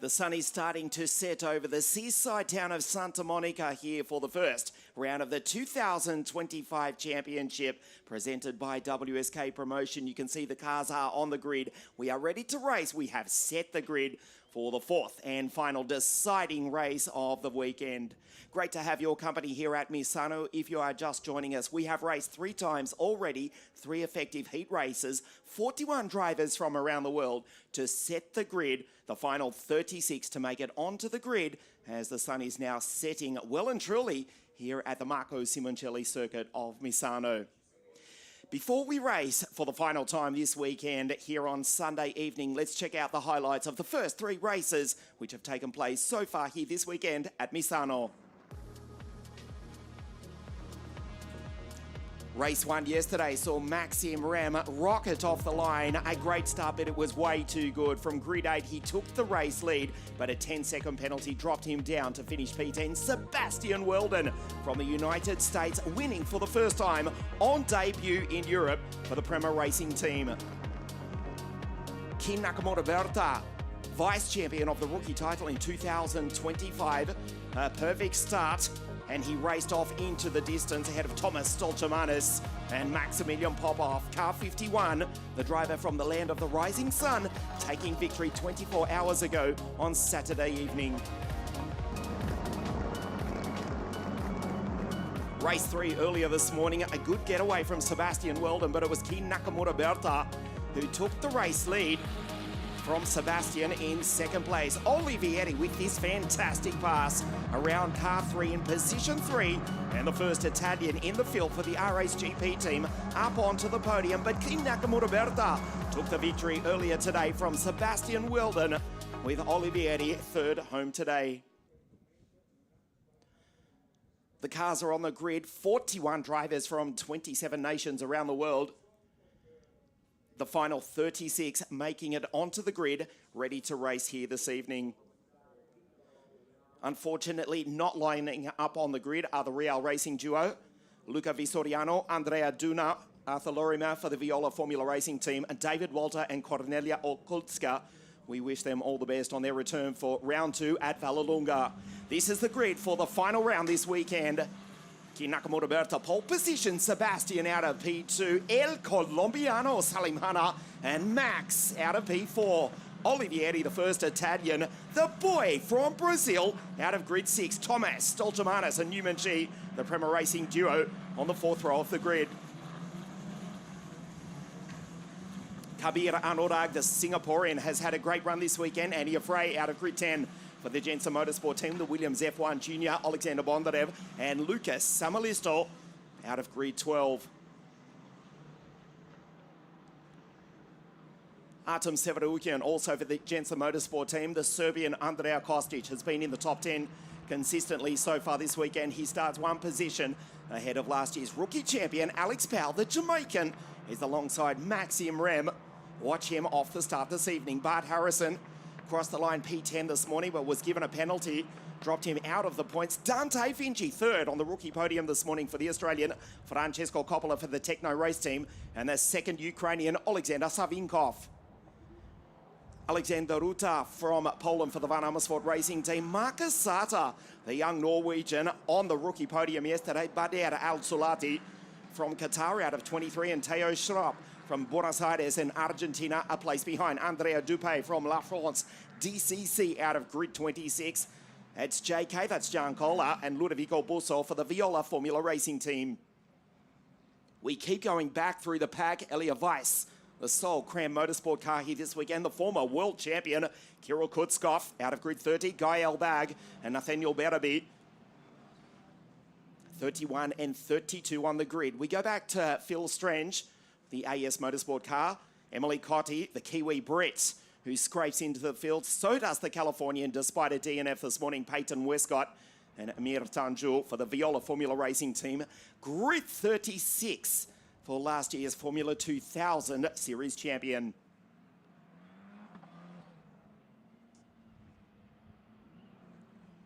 The sun is starting to set over the seaside town of Santa Monica here for the first round of the 2025 Championship presented by WSK Promotion. You can see the cars are on the grid. We are ready to race. We have set the grid for the fourth and final deciding race of the weekend. Great to have your company here at Misano. If you are just joining us, we have raced 3 times already, 3 effective heat races, 41 drivers from around the world to set the grid, the final 36 to make it onto the grid as the sun is now setting well and truly here at the Marco Simoncelli circuit of Misano. Before we race for the final time this weekend here on Sunday evening, let's check out the highlights of the first 3 races which have taken place so far here this weekend at Misano. Race 1 yesterday saw Maxim Rem rocket off the line. A great start, but it was way too good. From grid 8, he took the race lead, but a 10-second penalty dropped him down to finish P10. Sebastian Weldon from the United States winning for the first time on debut in Europe for the Prema Racing team. Kin Nakamura Berta, vice champion of the rookie title in 2025. A perfect start. And he raced off into the distance ahead of Thomas Stolchamanis and Maximilian Popov. Car 51, the driver from the land of the rising sun, taking victory 24 hours ago on Saturday evening. Race 3 earlier this morning, a good getaway from Sebastian Weldon, but it was Kin Nakamura Berta who took the race lead from Sebastian in second place. Olivieri with this fantastic pass around car 3 in position 3 and the first Italian in the field for the RSGP team up onto the podium. But Kin Nakamura Berta took the victory earlier today from Sebastian Weldon with Olivieri third home today. The cars are on the grid, 41 drivers from 27 nations around the world. The final 36 making it onto the grid, ready to race here this evening. Unfortunately, not lining up on the grid are the Real Racing duo, Luca Vistoriano, Andrea Duna, Arthur Lorimer for the Viola Formula Racing team, and David Walter and Cornelia Okulska. We wish them all the best on their return for round 2 at Vallelunga. This is the grid for the final round this weekend. Kin Nakamura Berta, pole position, Sebastian out of P2, El Colombiano, Salim Hanna, and Max out of P4. Olivieri, the first Italian, the boy from Brazil, out of grid 6, Thomas Stolchamanis and Newman G, the Prema Racing duo, on the 4th row of the grid. Kabir Anurag, the Singaporean, has had a great run this weekend. Andy Afray out of grid 10. For the Jensen Motorsport team, the Williams F1 Junior, Alexander Bondarev, and Lucas Samalisto out of grid 12. Artem Severukian also for the Jensen Motorsport team. The Serbian Andrea Kostic has been in the top 10 consistently so far this weekend. He starts 1 position ahead of last year's rookie champion, Alex Powell. The Jamaican is alongside Maxim Rem. Watch him off the start this evening. Bart Harrison crossed the line P10 this morning, but was given a penalty, dropped him out of the points. Dante Finci, third on the rookie podium this morning for the Australian. Francesco Coppola for the Techno Race team, and the second Ukrainian, Alexander Savinkov. Alexander Ruta from Poland for the Van Amersfoort Racing team. Marcus Sata, the young Norwegian, on the rookie podium yesterday. Bader Al-Sulati from Qatar out of 23, and Theo Schrapp from Buenos Aires in Argentina, a place behind. Andrea Dupé from La France DCC out of grid 26. That's JK, that's Giancola, and Ludovico Busso for the Viola Formula Racing team. We keep going back through the pack. Elia Weiss, the sole Cram Motorsport car here this weekend. The former world champion, Kirill Kutskov, out of grid 30. Guy Elbag and Nathaniel Berabi, 31 and 32 on the grid. We go back to Phil Strange, the AS Motorsport car. Emily Cotti, the Kiwi Brit, who scrapes into the field. So does the Californian, despite a DNF this morning, Peyton Westcott and Amir Tanjul for the Viola Formula Racing team. Grid 36 for last year's Formula 2000 Series champion.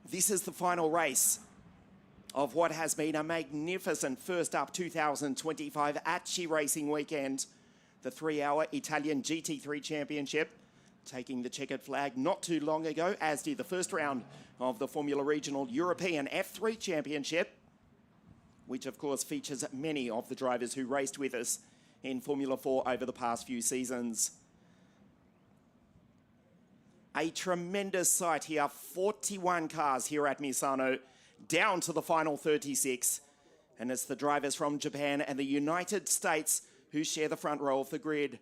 This is the final race of what has been a magnificent first up 2025 ACI Racing weekend. The 3-hour Italian GT3 Championship taking the checkered flag not too long ago, as did the first round of the Formula Regional European F3 Championship, which of course features many of the drivers who raced with us in Formula 4 over the past few seasons. A tremendous sight here, 41 cars here at Misano, down to the final 36. And it's the drivers from Japan and the United States who share the front row of the grid.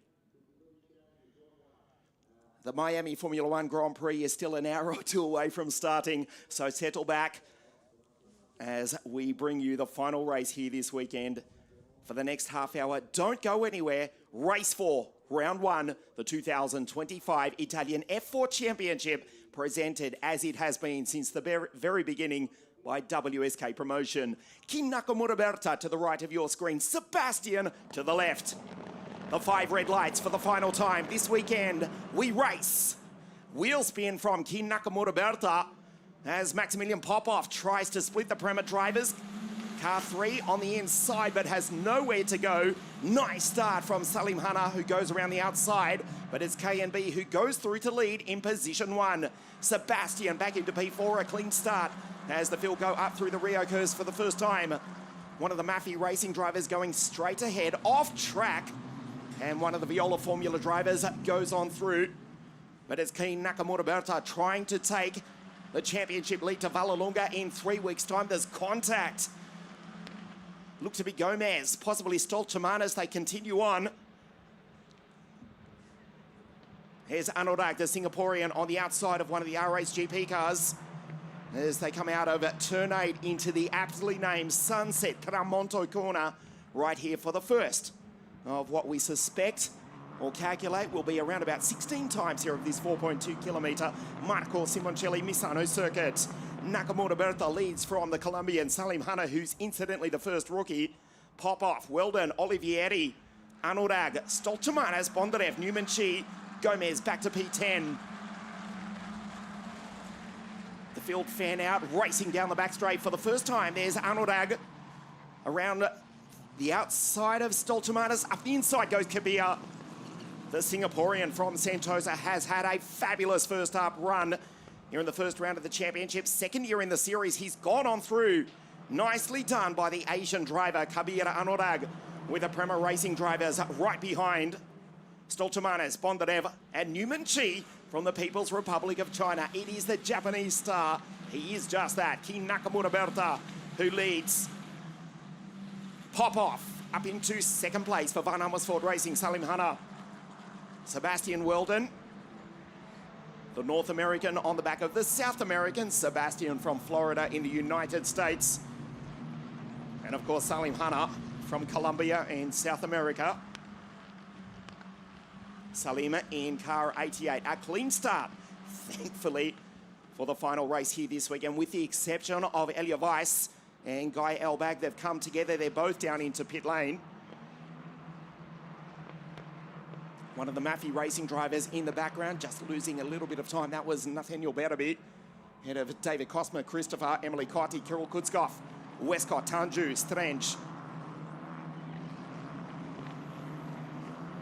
The Miami Formula One Grand Prix is still an hour or two away from starting, so settle back as we bring you the final race here this weekend. For the next half hour, don't go anywhere. Race 4, round 1, the 2025 Italian F4 Championship, presented as it has been since the very beginning by WSK Promotion. Kin Nakamura Berta to the right of your screen, Sebastian to the left. The 5 red lights for the final time. This weekend, we race. Wheel spin from Kin Nakamura Berta as Maximilian Popov tries to split the Prema drivers. Car 3 on the inside, but has nowhere to go. Nice start from Salim Hanna, who goes around the outside, but it's KNB who goes through to lead in position 1. Sebastian back into P4, a clean start as the field go up through the Rio curves for the first time. One of the Maffei Racing drivers going straight ahead, off track, and one of the Viola Formula drivers goes on through. But it's Kin Nakamura Berta trying to take the championship lead to Vallelunga in 3 weeks' time. There's contact. Look to be Gomez, possibly Stolchaman as they continue on. Here's Anurag, the Singaporean, on the outside of one of the R-Race GP cars as they come out of turn 8 into the aptly named Sunset Tramonto corner right here for the first of what we suspect or calculate will be around about 16 times here of this 4.2 kilometre Marco Simoncelli Misano circuit. Nakamura Berta leads from the Colombian Salim Hanna, who's incidentally the first rookie. Popov, Weldon, Olivieri, Anurag, Stolchamanas, Bondarev, Newman Chi, Gomez back to P10. The field fan out, racing down the back straight for the first time. There's Anurag around the outside of Stolchamanas. Up the inside goes Kabir. The Singaporean from Sentosa has had a fabulous first up run here in the first round of the championship. Second year in the series, he's gone on through. Nicely done by the Asian driver, Kabir Anurag, with the Prema Racing drivers right behind. Stolchamanas, Bondarev, and Newman Chi from the People's Republic of China. It is the Japanese star. He is just that. Kin Nakamura Berta, who leads. Popov up into second place for Van Amersfoort Racing, Salim Hanna. Sebastian Weldon, the North American on the back of the South American, Sebastian from Florida in the United States. And of course, Salim Hanna from Colombia in South America. Salim in car 88. A clean start, thankfully, for the final race here this weekend, with the exception of Elia Weiss and Guy Elbag. They've come together. They're both down into pit lane. One of the Maffei Racing drivers in the background, just losing a little bit of time. That was Nathaniel Bertaby. Head of David Cosma, Christopher, Emily Cotti, Kirill Kutskov, Westcott, Tanju, Strange.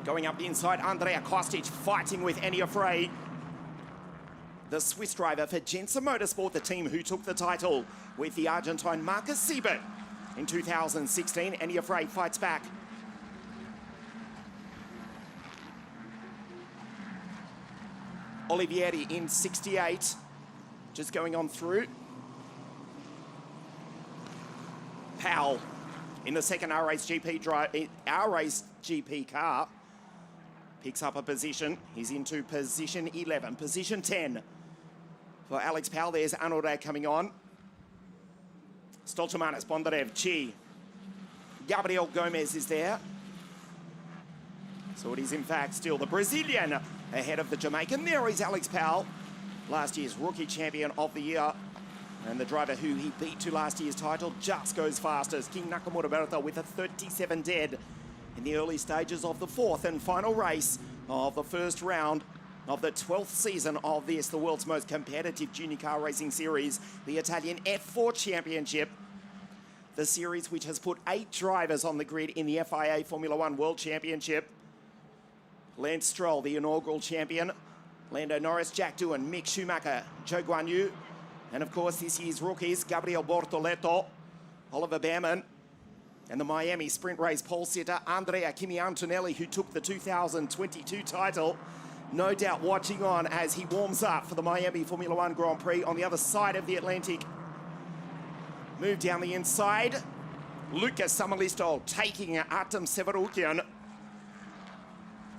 Going up the inside, Andrea Kostic fighting with Enya Frey. The Swiss driver for Jensen Motorsport, the team who took the title with the Argentine Marcus Siebert in 2016. Enya Frey fights back. Olivieri in 68, just going on through. Powell in the second R-Race GP car picks up a position. He's into position 11. Position 10 for Alex Powell. There's Anurag coming on. Stolchamanas, Bondarev, Chi. Gabriel Gomez is there. So it is in fact still the Brazilian ahead of the Jamaican. There is Alex Powell, last year's rookie champion of the year. And the driver who he beat to last year's title just goes fastest. Kin Nakamura Berta with a 37 dead in the early stages of the fourth and final race of the first round of the 12th season of this, the world's most competitive junior car racing series, the Italian F4 Championship. The series which has put 8 drivers on the grid in the FIA Formula One World Championship. Lance Stroll, the inaugural champion, Lando Norris, Jack Doohan, Mick Schumacher, Joe Guan Yu, and of course this year's rookies, Gabriel Bortoleto, Oliver Behrman, and the Miami sprint race pole sitter, Andrea Kimi Antonelli, who took the 2022 title. No doubt watching on as he warms up for the Miami Formula One Grand Prix on the other side of the Atlantic. Move down the inside. Lucas Samalisto taking Artem Severukian.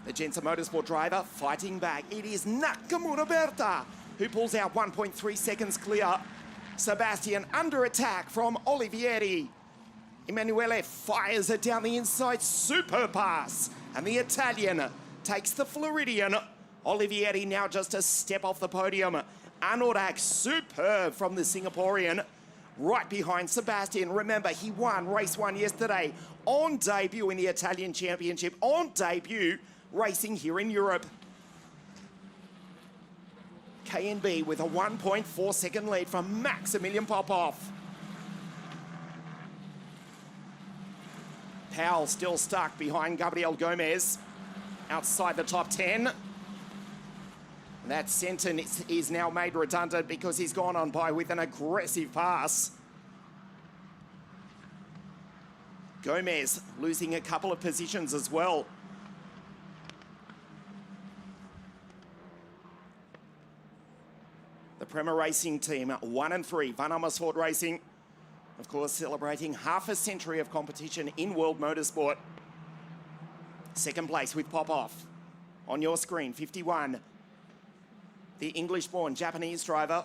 The Gensa Motorsport driver fighting back. It is Nakamura Berta who pulls out 1.3 seconds clear. Sebastian under attack from Olivieri. Emanuele fires it down the inside. Super pass. And the Italian takes the Floridian. Olivieri now just a step off the podium. Anurag superb from the Singaporean. Right behind Sebastian. Remember, he won race 1 yesterday on debut in the Italian Championship, on debut racing here in Europe. KNB with a 1.4 second lead from Maximilian Popov. Powell still stuck behind Gabriel Gomez outside the top 10. That sentence is now made redundant because he's gone on by with an aggressive pass. Gomez losing a couple of positions as well. The Prema Racing team, 1 and 3, Van Amersfoort Racing, of course, celebrating half a century of competition in world motorsport. Second place with Popov. On your screen, 51. The English-born Japanese driver,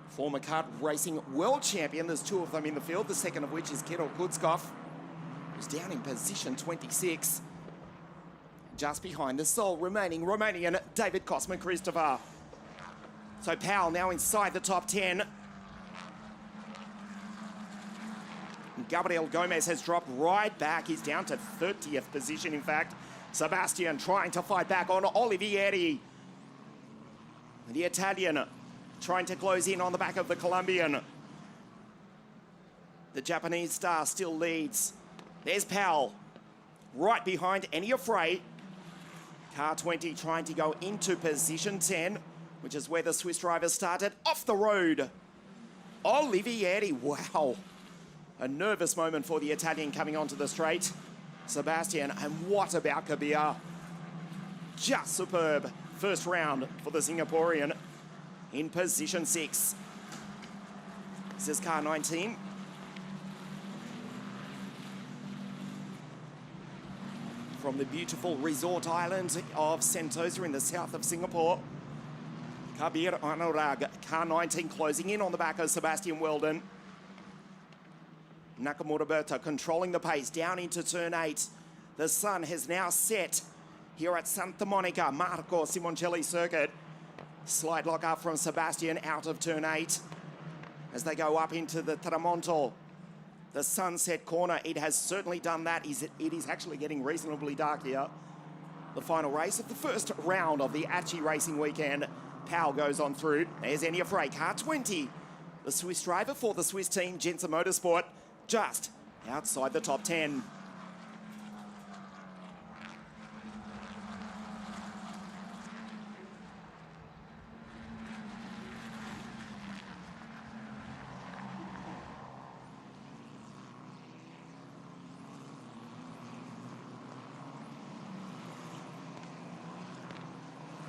former kart racing world champion. There's 2 of them in the field, the second of which is Kirill Kutskov, who's down in position 26. Just behind the sole remaining Romanian, David Cosman Christopher. So Powell now inside the top 10. Gabriel Gomez has dropped right back. He's down to 30th position, in fact. Sebastian trying to fight back on Olivieri. The Italian trying to close in on the back of the Colombian. The Japanese star still leads. There's Powell right behind Enya Frey. Car 20 trying to go into position 10, which is where the Swiss driver started. Off the road. Olivieri, wow. A nervous moment for the Italian coming onto the straight. Sebastian, and what about Kabir? Just superb. First round for the Singaporean in position 6. This is car 19. From the beautiful resort island of Sentosa in the south of Singapore. Kabir Anurag, car 19, closing in on the back of Sebastian Weldon. Nakamura Berta controlling the pace down into turn 8. The sun has now set here at Santa Monica, Marco Simoncelli circuit. Slide lock up from Sebastian out of turn 8 as they go up into the Tramonto. The sunset corner, it has certainly done that. It is actually getting reasonably dark here. The final race of the first round of the ACI racing weekend. Powell goes on through. There's Enya Frey, car 20. The Swiss driver for the Swiss team, Gensa Motorsport, just outside the top 10.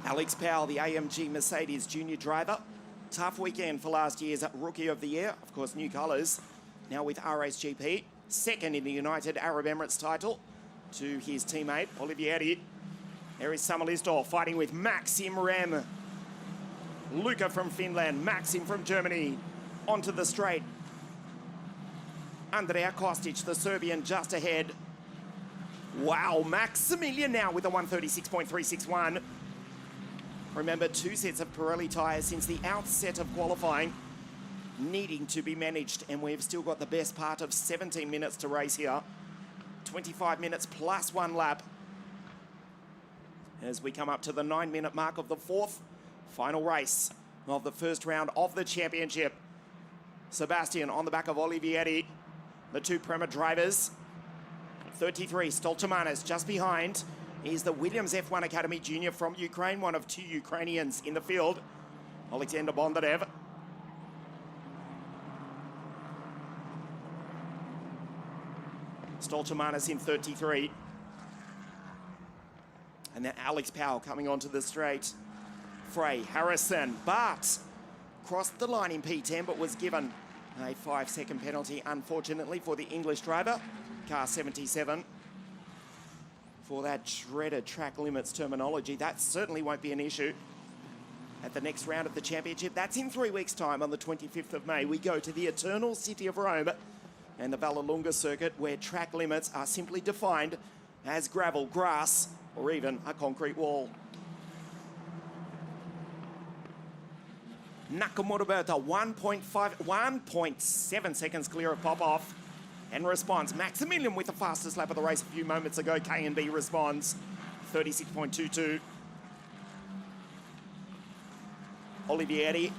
Alex Powell, the AMG Mercedes junior driver. Tough weekend for last year's Rookie of the Year. Of course, new colours. Now with RSGP. Second in the United Arab Emirates title to his teammate, Olivieri. There is Samalisto fighting with Maxim Rem. Luca from Finland, Maxim from Germany. Onto the straight. Andrea Kostic, the Serbian, just ahead. Wow, Maximilian now with a 136.361. Remember, 2 sets of Pirelli tyres since the outset of qualifying, needing to be managed, and we've still got the best part of 17 minutes to race here. 25 minutes plus 1 lap as we come up to the 9-minute mark of the 4th final race of the first round of the championship. Sebastian on the back of Olivieri, the 2 Prema drivers. 33, Stoltemanis just behind. is the Williams F1 Academy Junior from Ukraine, one of 2 Ukrainians in the field, Alexander Bondarev. Stolchamanis in 33. And then Alex Powell coming onto the straight. Frey Harrison, but crossed the line in P10, but was given a 5-second penalty, unfortunately, for the English driver, car 77. For that dreaded track limits terminology, that certainly won't be an issue at the next round of the championship. That's in 3 weeks' time on the 25th of May. We go to the eternal city of Rome and the Vallelunga circuit, where track limits are simply defined as gravel, grass, or even a concrete wall. Nakamura Berta, 1.7 seconds clear of pop-off. And responds. Maximilian with the fastest lap of the race a few moments ago. K&B responds. 36.22. Olivieri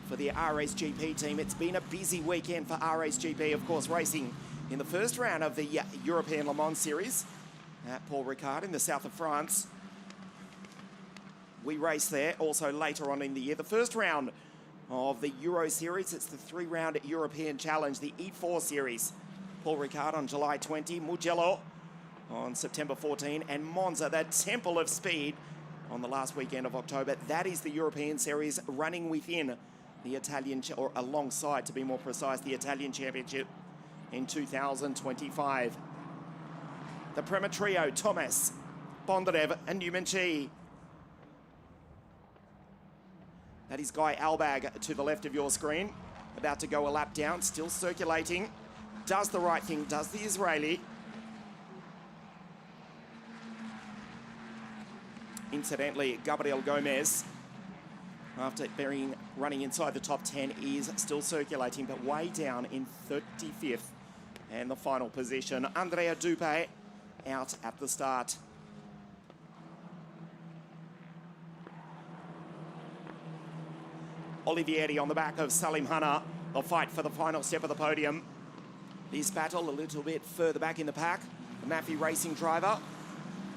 for the RSGP team. It's been a busy weekend for RSGP, of course, racing in the first round of the European Le Mans Series at Paul Ricard in the south of France. We race there also later on in the year. The first round of the Euro Series, it's the 3-round European Challenge, the E4 Series. Paul Ricard on July 20, Mugello on September 14, and Monza, that temple of speed, on the last weekend of October. That is the European Series running within the Italian, or alongside, to be more precise, the Italian Championship in 2025. The Prema Trio, Thomas, Bondarev and Newman Chi. That is Guy Albag to the left of your screen, about to go a lap down, still circulating. Does the right thing, does the Israeli. Incidentally, Gabriel Gomez, after running inside the top 10, is still circulating, but way down in 35th. And the final position, Andrea Dupe out at the start. Olivieri on the back of Salim Hanna. They'll fight for the final step of the podium. This battle a little bit further back in the pack. The Maffei Racing driver,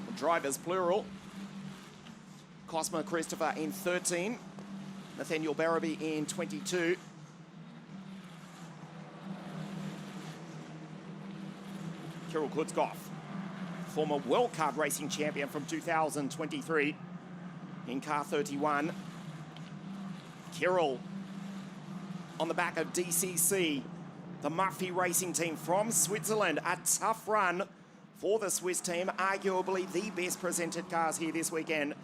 the drivers plural. Cosma Christopher in 13. Nathaniel Barraby in 22. Kirill Kutzkov, former World Kart Racing champion from 2023 in car 31. Kirill on the back of DCC, the Maffei Racing team from Switzerland. A tough run for the Swiss team, arguably the best presented cars here this weekend.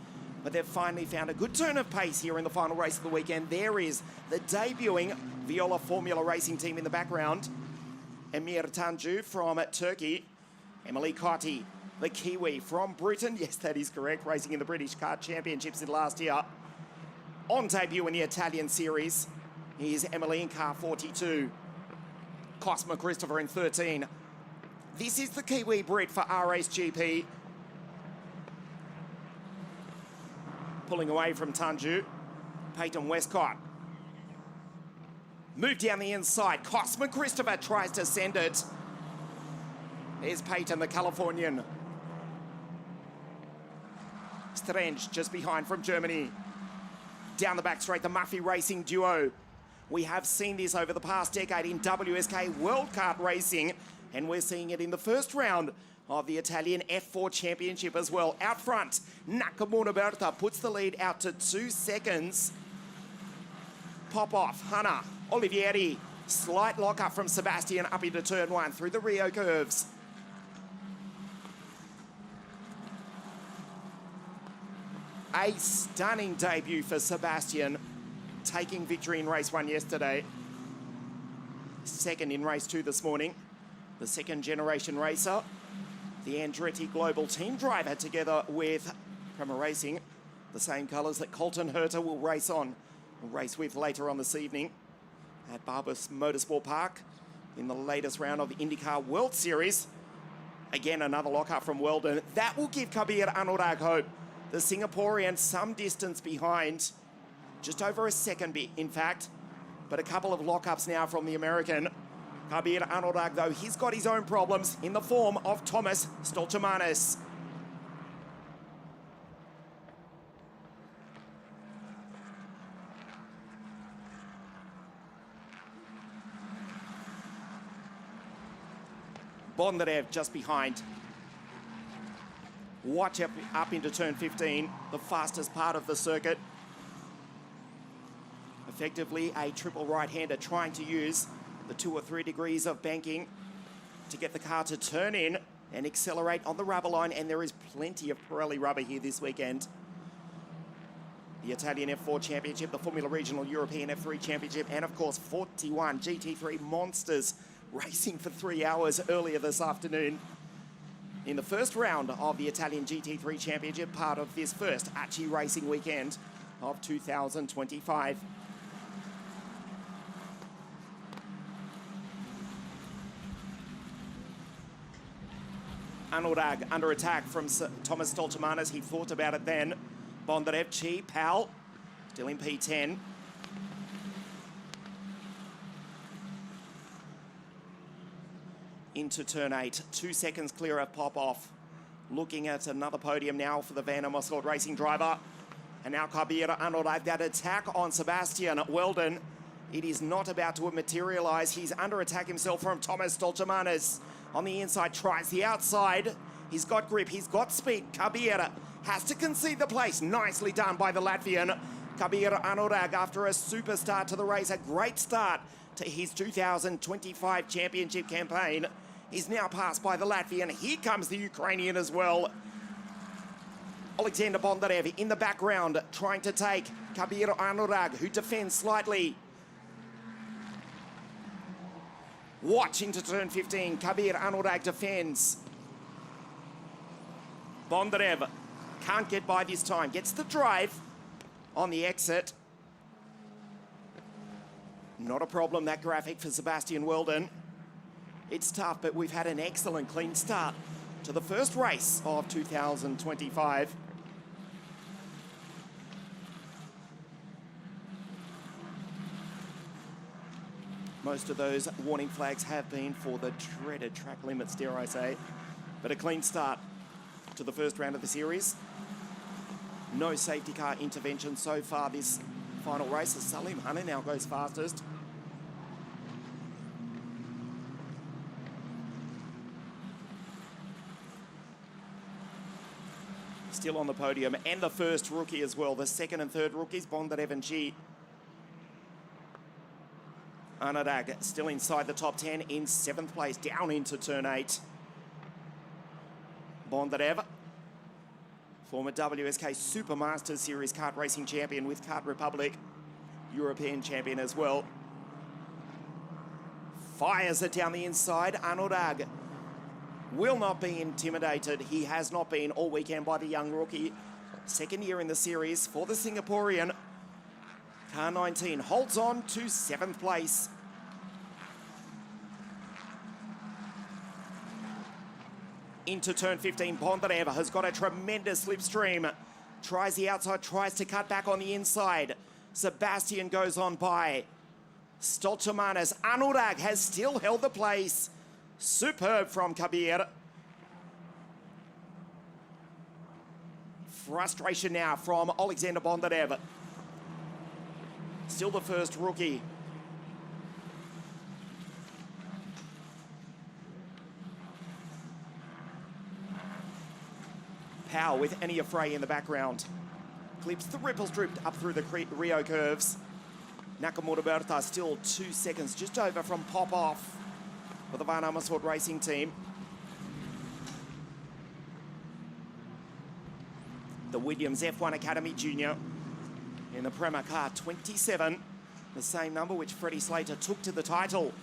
But they've finally found a good turn of pace here in the final race of the weekend. There is the debuting Viola Formula Racing team in the background. Emir Tanju from Turkey. Emily Cotti, the Kiwi from Britain. Yes, that is correct, racing in the British Kart Championships in last year. On debut in the Italian Series is Emily in car 42. Cosma Christopher in 13. This is the Kiwi Brit for RSGP. Pulling away from Tanju. Peyton Westcott. Move down the inside. Cosma Christopher tries to send it. There's Peyton, the Californian. Strange just behind from Germany. Down the back straight, the Maffei Racing duo. We have seen this over the past decade in WSK World Kart Racing, and we're seeing it in the first round of the Italian F4 Championship as well. Out front, Nakamura Berta puts the lead out to 2 seconds. Pop off, Hanna, Olivieri. Slight lock up from Sebastian up into turn 1 through the Rio curves. A stunning debut for Sebastian, taking victory in race 1 yesterday. Second in race 2 this morning. The second generation racer, the Andretti Global team driver, together with Prema Racing, the same colours that Colton Herter will race with later on this evening at Barbas Motorsport Park in the latest round of the IndyCar World Series. Again, another lockup from Weldon. That will give Kabir Anurag hope. The Singaporean some distance behind, just over a second, in fact, but a couple of lockups now from the American. Kabir Anurag, though, he's got his own problems in the form of Thomas Stoltemanis. Bondarev just behind. Watch up into turn 15, the fastest part of the circuit. Effectively a triple right-hander trying to use the 2 or 3 degrees of banking to get the car to turn in and accelerate on the rubber line, and there is plenty of Pirelli rubber here this weekend. The Italian F4 Championship, the Formula Regional European F3 Championship, and of course 41 GT3 monsters racing for 3 hours earlier this afternoon in the first round of the Italian GT3 Championship, part of this first ACI racing weekend of 2025. Anurag under attack from Thomas Stoltemanis. He thought about it then. Bondarev, Chi, Powell, still in P10. Into turn 8, 2 seconds clear of pop-off. Looking at another podium now for the Van Amersfoort racing driver. And now Kabir Anurag, that attack on Sebastian Weldon. It is not about to materialise. He's under attack himself from Thomas Stoltemanis. On the inside, tries the outside. He's got grip, he's got speed. Kabir has to concede the place. Nicely done by the Latvian. Kabir Anurag, after a super start to the race, a great start to his 2025 championship campaign. He's now passed by the Latvian. Here comes the Ukrainian as well. Alexander Bondarev in the background, trying to take Kabir Anurag, who defends slightly. Watch into turn 15. Kabir Anurag defends. Bondarev can't get by this time. Gets the drive on the exit. Not a problem, that graphic for Sebastian Weldon. It's tough, but we've had an excellent clean start to the first race of 2025. Most of those warning flags have been for the dreaded track limits, dare I say. But a clean start to the first round of the series. No safety car intervention so far this final race, as Salim Hanna now goes fastest. Still on the podium, and the first rookie as well. The second and third rookies, Bondarev and Chi. Anurag still inside the top 10 in 7th place, down into turn 8. Bondarev, former WSK Supermasters Series kart racing champion with Kart Republic, European champion as well. Fires it down the inside. Anurag will not be intimidated. He has not been all weekend by the young rookie. Second year in the series for the Singaporean. Car 19 holds on to 7th place. Into turn 15, Bondarev has got a tremendous slipstream. Tries the outside, tries to cut back on the inside. Sebastian goes on by. Stoltemanis. Anurag has still held the place. Superb from Kabir. Frustration now from Alexander Bondarev. Still the first rookie. Powell with Enya Frey in the background. Clips the ripples dripped up through the Rio curves. Nakamura Berta still 2 seconds just over from pop-off for the Van Amersfoort racing team. The Williams F1 Academy Junior in the Prema car 27, the same number which Freddie Slater took to the title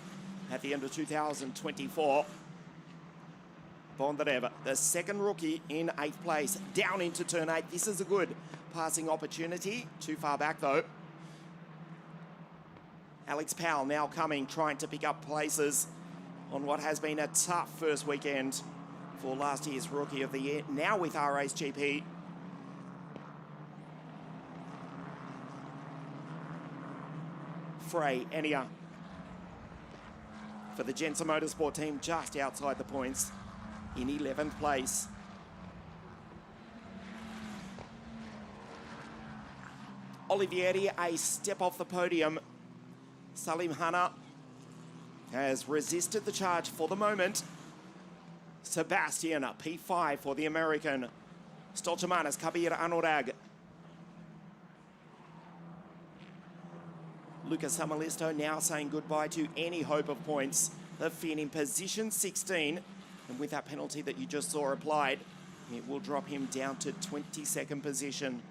at the end of 2024. Bondarev, the second rookie in 8th place, down into turn 8. This is a good passing opportunity. Too far back though. Alex Powell now coming, trying to pick up places on what has been a tough first weekend for last year's Rookie of the Year, now with RHGP. Frey, Enya. for the Gensa Motorsport team, just outside the points in 11th place. Olivieri a step off the podium. Salim Hanna has resisted the charge for the moment. Sebastian, a P5 for the American. Stolchamanis, Kabir Anurag. Lucas Samalisto now saying goodbye to any hope of points. The Finn in position 16. And with that penalty that you just saw applied, it will drop him down to 22nd position.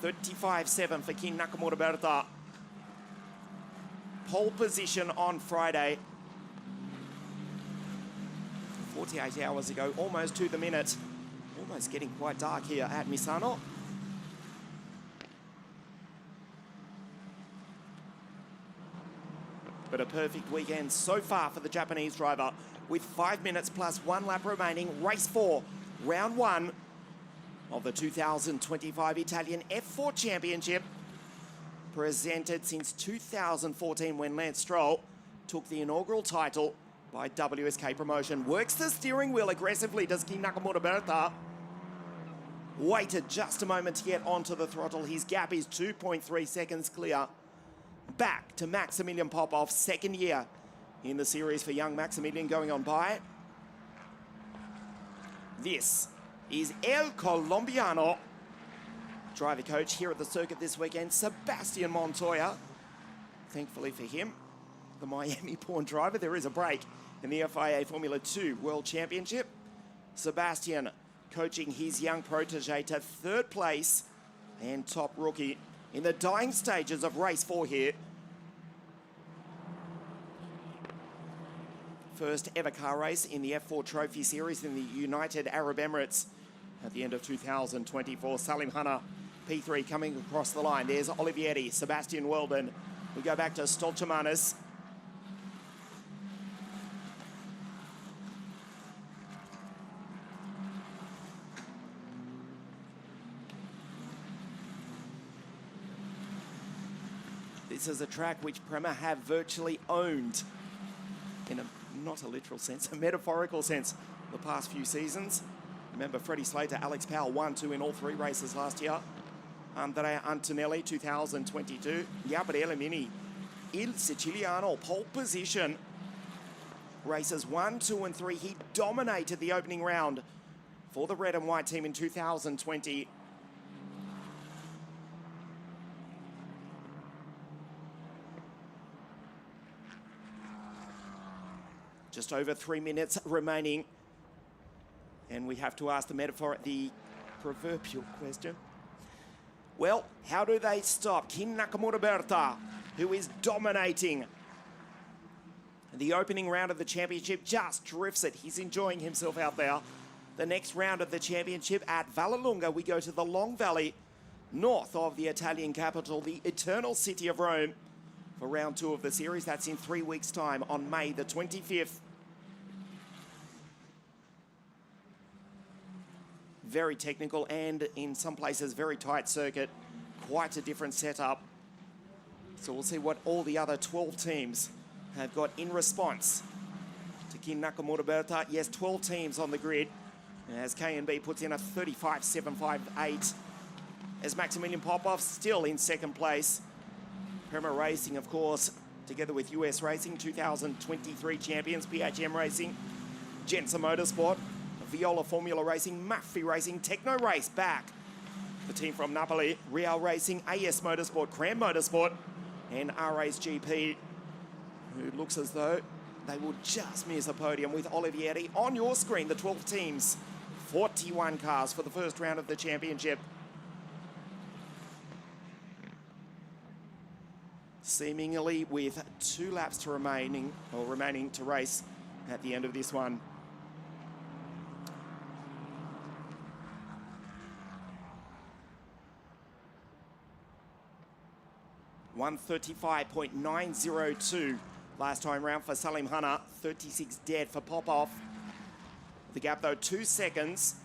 35.7 for King Nakamura Berta. Pole position on Friday. 48 hours ago, almost to the minute. Almost getting quite dark here at Misano. But a perfect weekend so far for the Japanese driver, with 5 minutes plus 1 lap remaining. Race 4, round 1 of the 2025 Italian F4 Championship, presented since 2014 when Lance Stroll took the inaugural title by WSK Promotion. Works the steering wheel aggressively, does King Nakamura Berta. Waited just a moment to get onto the throttle. His gap is 2.3 seconds clear. Back to Maximilian Popov, second year in the series for young Maximilian going on by. This is El Colombiano. Driver coach here at the circuit this weekend, Sebastian Montoya. Thankfully for him, the Miami-born driver, there is a break in the FIA Formula 2 World Championship. Sebastian coaching his young protege to third place and top rookie in the dying stages of race 4 here. First ever car race in the F4 Trophy Series in the United Arab Emirates at the end of 2024. Salim Hanna, P3 coming across the line. There's Olivieri, Sebastian Weldon. We go back to Stolchamanis. This is a track which Prema have virtually owned in a, not a literal sense, a metaphorical sense, the past few seasons. Remember Freddie Slater, Alex Powell, 1-2 in all 3 races last year. Andrea Antonelli, 2022. Gabriele Mini, Il Siciliano, pole position. Races 1, 2 and 3. He dominated the opening round for the red and white team in 2020. Just over 3 minutes remaining. And we have to ask the proverbial question. Well, how do they stop King Nakamura Berta, who is dominating the opening round of the championship? Just drifts it. He's enjoying himself out there. The next round of the championship at Vallelunga, we go to the Long Valley, north of the Italian capital, the eternal city of Rome, for round 2 of the series. That's in 3 weeks' time on May the 25th. Very technical and in some places very tight circuit. Quite a different setup. So we'll see what all the other 12 teams have got in response to King Nakamura Berta. Yes, 12 teams on the grid. As K&B puts in a 35.758. As Maximilian Popov still in second place. Prema Racing, of course, together with US Racing, 2023 champions, PHM Racing, Gensa Motorsport, Viola Formula Racing, Maffi Racing, Techno Race back. The team from Napoli, Real Racing, AS Motorsport, Cram Motorsport, and RA's GP, who looks as though they will just miss a podium with Olivieri. On your screen, the 12 teams, 41 cars for the first round of the championship. Seemingly with 2 laps to remaining to race at the end of this one. (1:35.902) last time round for Salim Hanna, 36 dead for Popov. The gap though 2 seconds.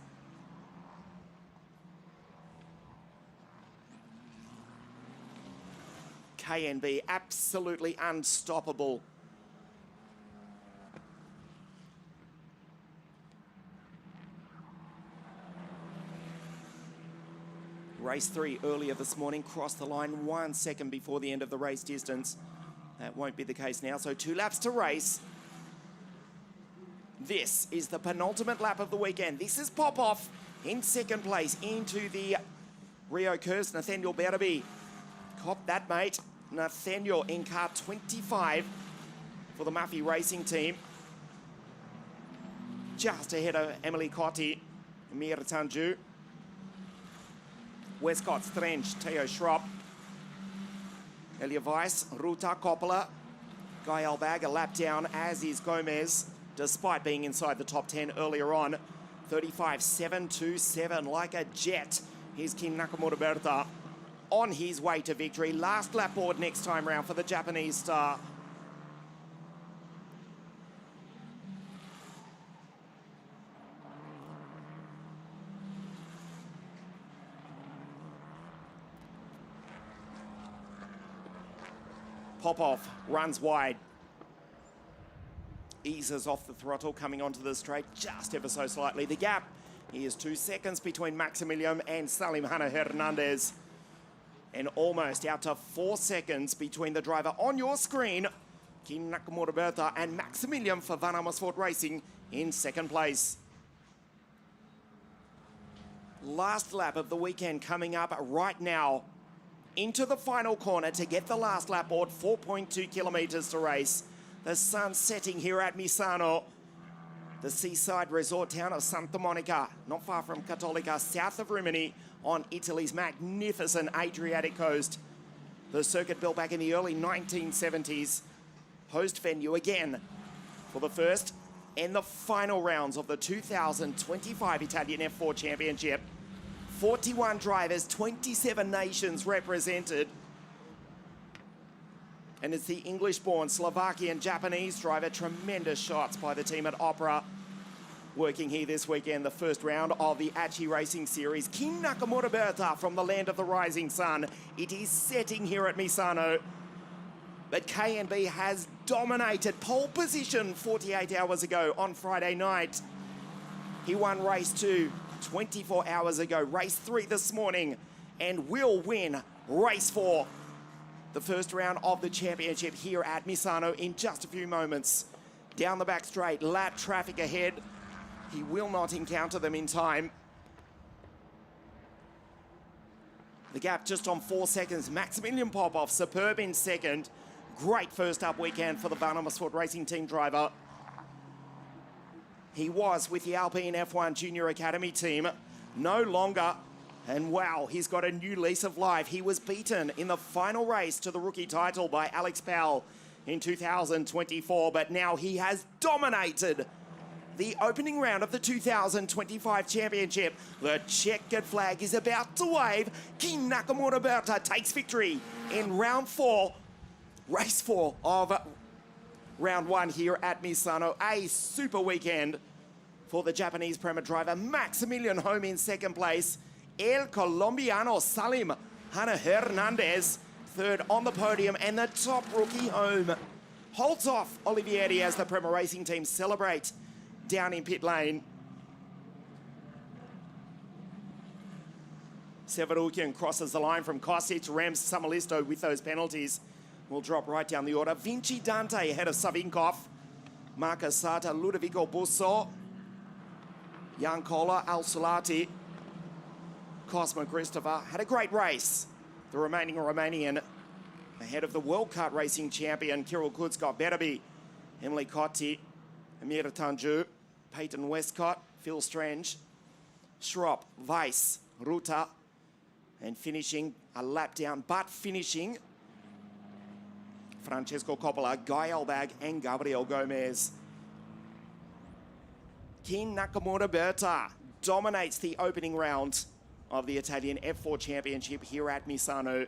KNB absolutely unstoppable. Race 3 earlier this morning, crossed the line 1 second before the end of the race distance. That won't be the case now, so 2 laps to race. This is the penultimate lap of the weekend. This is Popoff in second place into the Rio curse. Nathaniel Berby. Cop that, mate. Nathaniel in car 25 for the Muffy Racing team. Just ahead of Emily Cotti, Mir Tanju. Westcott Strange, Theo Schropp. Elia Weiss, Ruta Coppola. Guy Albag a lap down, as is Gomez, despite being inside the top 10 earlier on. 35.727, like a jet. Here's Kin Nakamura Berta on his way to victory. Last lap board next time round for the Japanese star. Popoff runs wide. Eases off the throttle, coming onto the straight just ever so slightly. The gap, he is 2 seconds between Maximilian and Salim Hanna Hernandez. And almost out to 4 seconds between the driver on your screen, Kin Nakamura Berta, and Maximilian for Van Amersfoort Racing in second place. Last lap of the weekend coming up right now. Into the final corner to get the last lap board, 4.2 kilometres to race. The sun setting here at Misano, the seaside resort town of Santa Monica, not far from Cattolica, south of Rimini, on Italy's magnificent Adriatic coast. The circuit built back in the early 1970s. Host venue again for the first and the final rounds of the 2025 Italian F4 Championship. 41 drivers, 27 nations represented. And it's the English-born Slovakian Japanese driver. Tremendous shots by the team at Opera. Working here this weekend, the first round of the ACI Racing Series. Kin Nakamura Berta from the land of the rising sun. It is setting here at Misano. But KNB has dominated pole position 48 hours ago on Friday night. He won race 2 24 hours ago, race 3 this morning, and will win race 4. The first round of the championship here at Misano in just a few moments. Down the back straight, lap traffic ahead. He will not encounter them in time. The gap just on 4 seconds. Maximilian Popoff, superb in second. Great first up weekend for the Van Amersfoort Racing Team driver. He was with the Alpine F1 Junior Academy team, no longer, and wow, he's got a new lease of life. He was beaten in the final race to the rookie title by Alex Powell in 2024, but now he has dominated the opening round of the 2025 championship. The checkered flag is about to wave. Kin Nakamura Berta takes victory in round 4, race 4 of round 1 here at Misano. A super weekend for the Japanese Prema driver. Maximilian home in second place. El Colombiano Salim Hanna Hernandez third on the podium, and the top rookie home holds off Olivieri as the Prema Racing team celebrate down in pit lane. Severukian crosses the line from Kosic. Rams Samalisto with those penalties will drop right down the order. Vinci Dante ahead of Savinkov. Marcus Sata, Ludovico Busso. Jan Kola, Al Solati. Cosmo Christopher had a great race. The remaining Romanian ahead of the World Kart Racing champion, Kirill Kudzkov, Berby, Emily Cotti, Amir Tanju, Peyton Westcott, Phil Strange, Schropp, Weiss, Ruta, and finishing a lap down, but finishing Francesco Coppola, Guy Albag, and Gabriel Gomez. Kin Nakamura Berta dominates the opening round of the Italian F4 Championship here at Misano.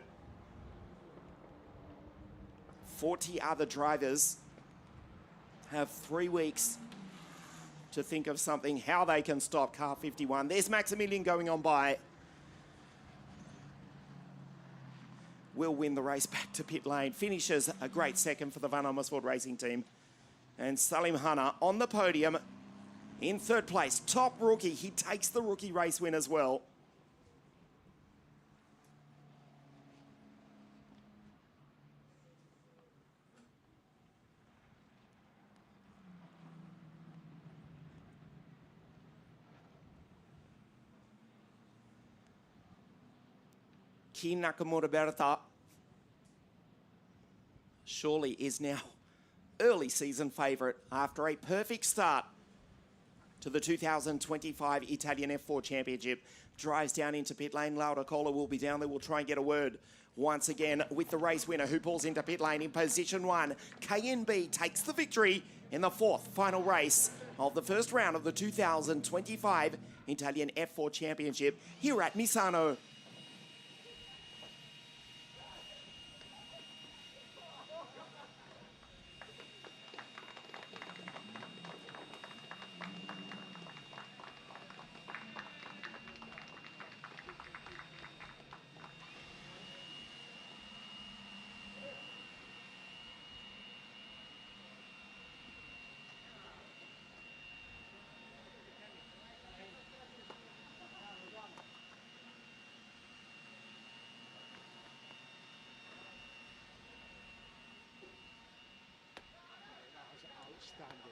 40 other drivers have 3 weeks to think of something, how they can stop car 51. There's Maximilian going on by. will win the race back to pit lane. Finishes a great second for the Van Amersfoort racing team. And Salim Hanna on the podium in third place. Top rookie. He takes the rookie race win as well. Ki Nakamura Berta surely is now early season favourite after a perfect start to the 2025 Italian F4 Championship. Drives down into pit lane. Laura Cola will be down there. We'll try and get a word once again with the race winner who pulls into pit lane in position 1. KNB takes the victory in the fourth final race of the first round of the 2025 Italian F4 Championship here at Misano.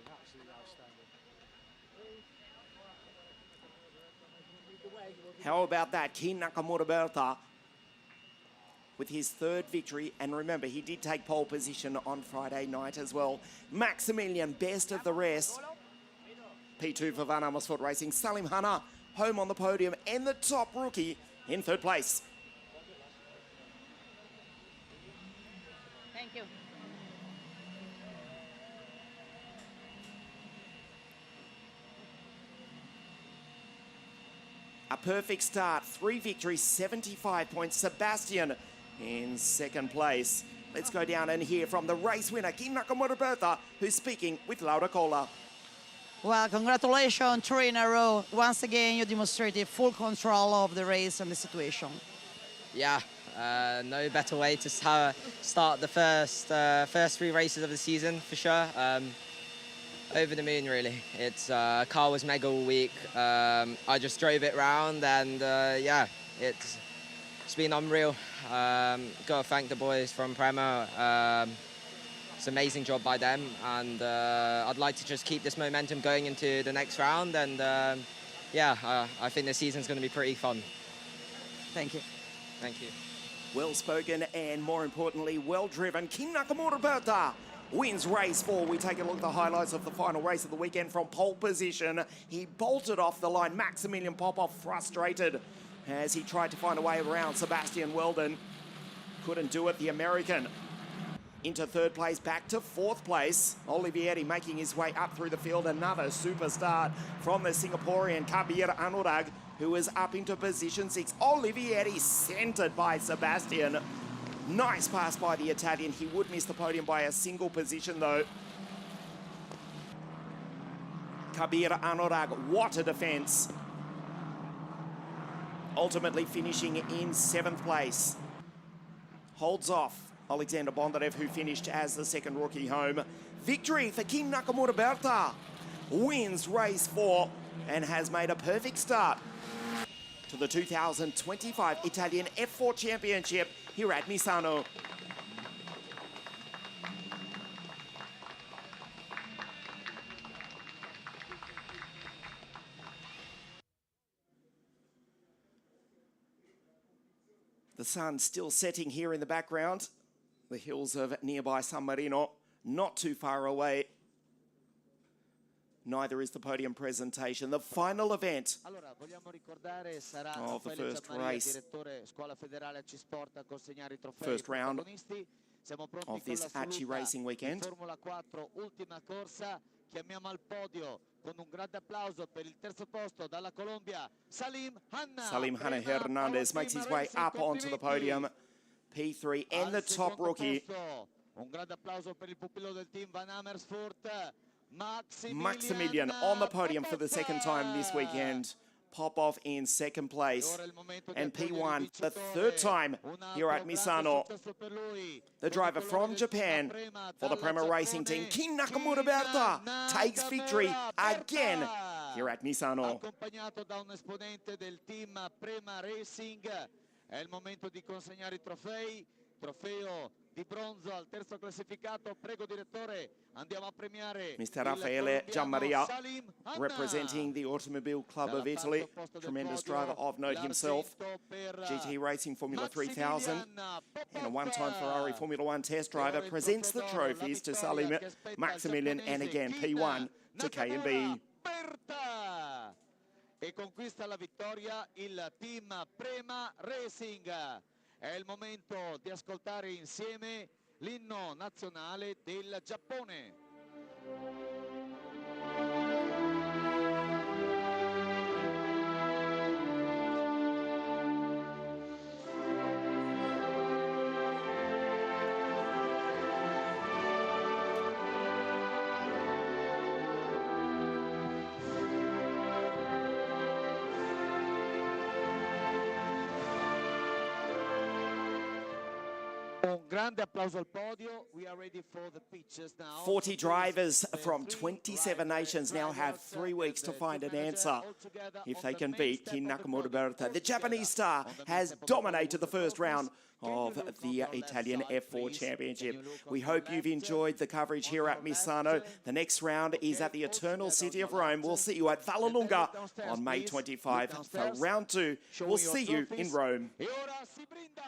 Absolutely outstanding. How about that? Ki Nakamura Berta with his third victory. And remember, he did take pole position on Friday night as well. Maximilian, best of the rest. P2 for Van Amersfoort Racing. Salim Hanna, home on the podium, and the top rookie in third place. Thank you. A perfect start, 3 victories, 75 points. Sebastian in second place. Let's go down and hear from the race winner, Ki Nakamura Berta, who's speaking with Laura Cola. Well, congratulations, 3 in a row. Once again, you demonstrated full control of the race and the situation. Yeah, no better way to start the first 3 races of the season, for sure. Over the moon, really. It's car was mega all week. I just drove it round, and yeah, it's been unreal. Got to thank the boys from Premo. It's an amazing job by them, and I'd like to just keep this momentum going into the next round. And yeah, I think the season's going to be pretty fun. Thank you. Thank you. Well spoken and, more importantly, well driven. Ki Nakamura Berta wins race 4. We take a look at the highlights of the final race of the weekend from pole position. He bolted off the line. Maximilian Popov frustrated as he tried to find a way around Sebastian Weldon. Couldn't do it, the American. Into third place, back to fourth place. Olivieri making his way up through the field. Another super start from the Singaporean Kabir Anurag, who is up into position 6. Olivieri centered by Sebastian. Nice pass by the Italian. He would miss the podium by a single position, though. Kabir Anurag, what a defense. Ultimately finishing in 7th place. Holds off Alexander Bondarev, who finished as the second rookie home. Victory for Ki Nakamura Berta. Wins race 4 and has made a perfect start to the 2025 Italian F4 Championship here at Misano. The sun still setting here in the background. The hills of nearby San Marino, not too far away. Neither is the podium presentation. The final event of the first race, first round of this ACI racing weekend. Chiamiamo al podio con un grande applauso per il terzo posto dalla Colombia, Salim Hanna. Salim Hanna Hernandez makes his way up onto the podium. P3 and the top rookie. Un grande applauso per il pupillo del team Van Amersfoort, Maximilian on the podium for the second time this weekend. Popov in second place. And P1 the third time here at Misano. The driver from Japan for the Prema Racing team, Kin Nakamura Berta, takes victory again here at Misano. Accompagnato da un esponente del team Prema Racing. È il momento di consegnare i trofei. Trofeo di bronzo al terzo classificato. Prego direttore, andiamo a premiare Mr. Raffaele il Gianmaria, Salim Hanna. representing the Automobile Club of Italy. Tremendous driver of note himself. GT Racing Formula 3000 and a one-time Ferrari Formula 1 test driver presents the trophies to Salim Maximilian and again P1 to K&B. E conquista la vittoria il team Prema Racing. È il momento di ascoltare insieme l'inno nazionale del Giappone. Un grande applauso al podio. We are ready for the pitches now. 40 drivers from 27 nations now have 3 weeks to find an answer if they can beat Kin Nakamura Berta. The Japanese star has dominated the first round of the Italian F4 Championship. We hope you've enjoyed the coverage here at Misano. The next round is at the Eternal City of Rome. We'll see you at Vallelunga on May 25 for round 2. We'll see you in Rome. E ora si brinda.